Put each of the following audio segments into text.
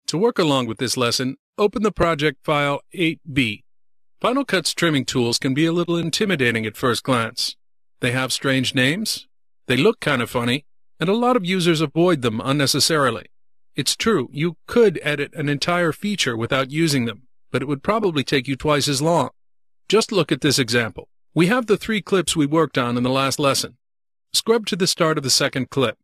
To work along with this lesson, open the project file 8B. Final Cut's trimming tools can be a little intimidating at first glance. They have strange names, they look kind of funny, and a lot of users avoid them unnecessarily. It's true, you could edit an entire feature without using them, but it would probably take you twice as long. Just look at this example. We have the 3 clips we worked on in the last lesson. Scrub to the start of the second clip.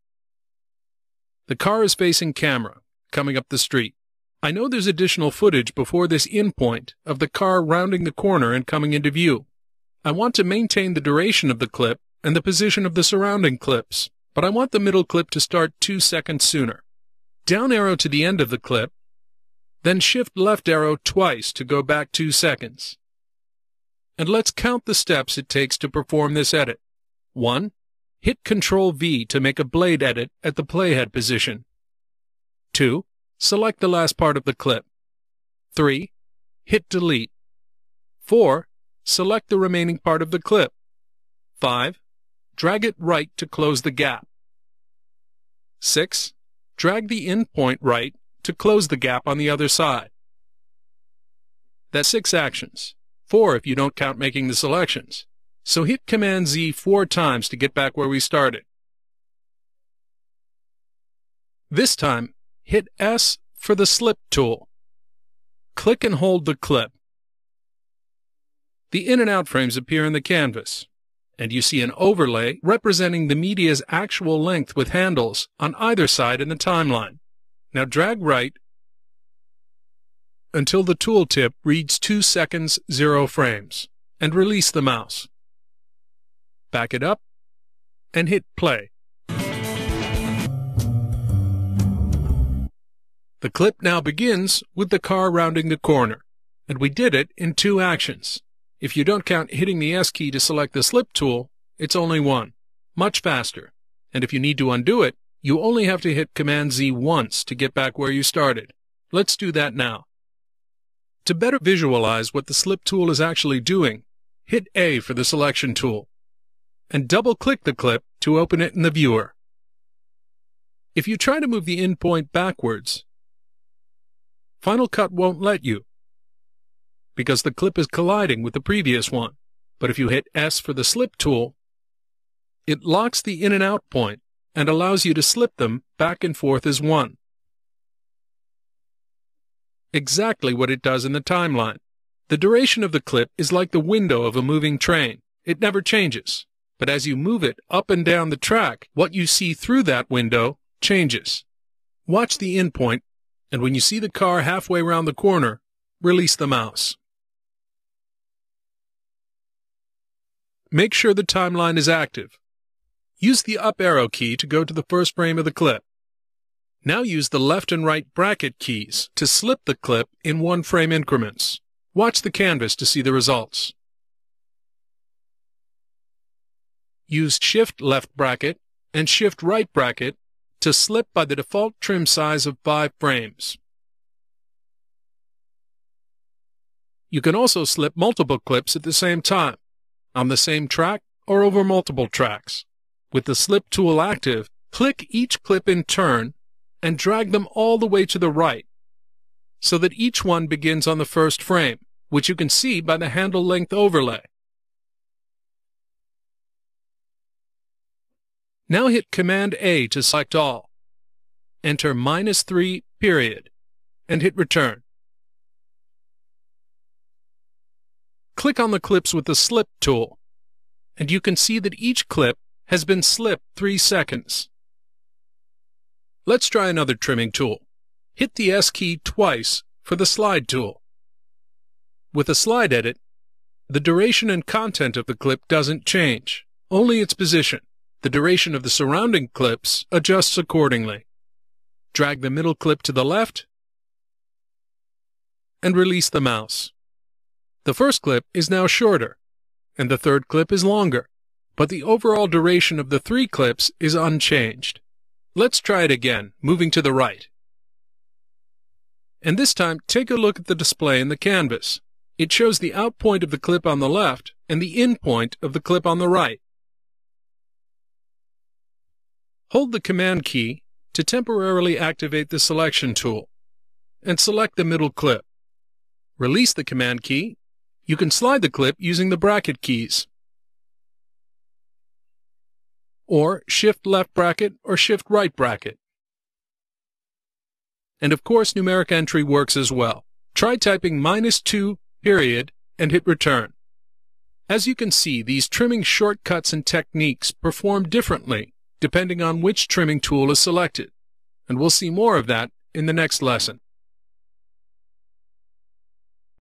The car is facing camera, coming up the street. I know there's additional footage before this in point of the car rounding the corner and coming into view. I want to maintain the duration of the clip and the position of the surrounding clips, but I want the middle clip to start 2 seconds sooner. Down arrow to the end of the clip, then shift left arrow twice to go back 2 seconds. And let's count the steps it takes to perform this edit. 1. Hit Ctrl V to make a blade edit at the playhead position. 2. Select the last part of the clip. 3. Hit delete. 4. Select the remaining part of the clip. 5. Drag it right to close the gap. 6. Drag the end point right to close the gap on the other side. That's 6 actions. 4 if you don't count making the selections. So hit Command Z 4 times to get back where we started. This time, hit S for the slip tool. Click and hold the clip. The in and out frames appear in the canvas, and you see an overlay representing the media's actual length with handles on either side in the timeline. Now drag right until the tooltip reads 2 seconds 0 frames, and release the mouse. Back it up, and hit play. The clip now begins with the car rounding the corner, and we did it in 2 actions. If you don't count hitting the S key to select the slip tool, it's only 1. Much faster. And if you need to undo it, you only have to hit Command Z once to get back where you started. Let's do that now. To better visualize what the slip tool is actually doing, hit A for the selection tool, and double-click the clip to open it in the viewer. If you try to move the end point backwards, Final Cut won't let you, because the clip is colliding with the previous one. But if you hit S for the slip tool, it locks the in and out point and allows you to slip them back and forth as one. Exactly what it does in the timeline. The duration of the clip is like the window of a moving train. It never changes. But as you move it up and down the track, what you see through that window changes. Watch the end point, and when you see the car halfway around the corner, release the mouse. Make sure the timeline is active. Use the up arrow key to go to the first frame of the clip. Now use the left and right bracket keys to slip the clip in 1 frame increments. Watch the canvas to see the results. Use Shift left bracket and Shift right bracket to slip by the default trim size of 5 frames. You can also slip multiple clips at the same time, on the same track or over multiple tracks. With the slip tool active, click each clip in turn and drag them all the way to the right, so that each one begins on the first frame, which you can see by the handle length overlay. Now hit Command A to select all. Enter -3 period, and hit return. Click on the clips with the slip tool, and you can see that each clip has been slipped 3 seconds. Let's try another trimming tool. Hit the S key twice for the slide tool. With a slide edit, the duration and content of the clip doesn't change, only its position. The duration of the surrounding clips adjusts accordingly. Drag the middle clip to the left and release the mouse. The first clip is now shorter, and the third clip is longer, but the overall duration of the 3 clips is unchanged. Let's try it again, moving to the right. And this time, take a look at the display in the canvas. It shows the out point of the clip on the left and the in point of the clip on the right. Hold the Command key to temporarily activate the selection tool. and select the middle clip. Release the Command key. You can slide the clip using the bracket keys, or Shift left bracket or Shift right bracket. And of course, numeric entry works as well. Try typing -2 period and hit return. As you can see, these trimming shortcuts and techniques perform differently depending on which trimming tool is selected, and we'll see more of that in the next lesson.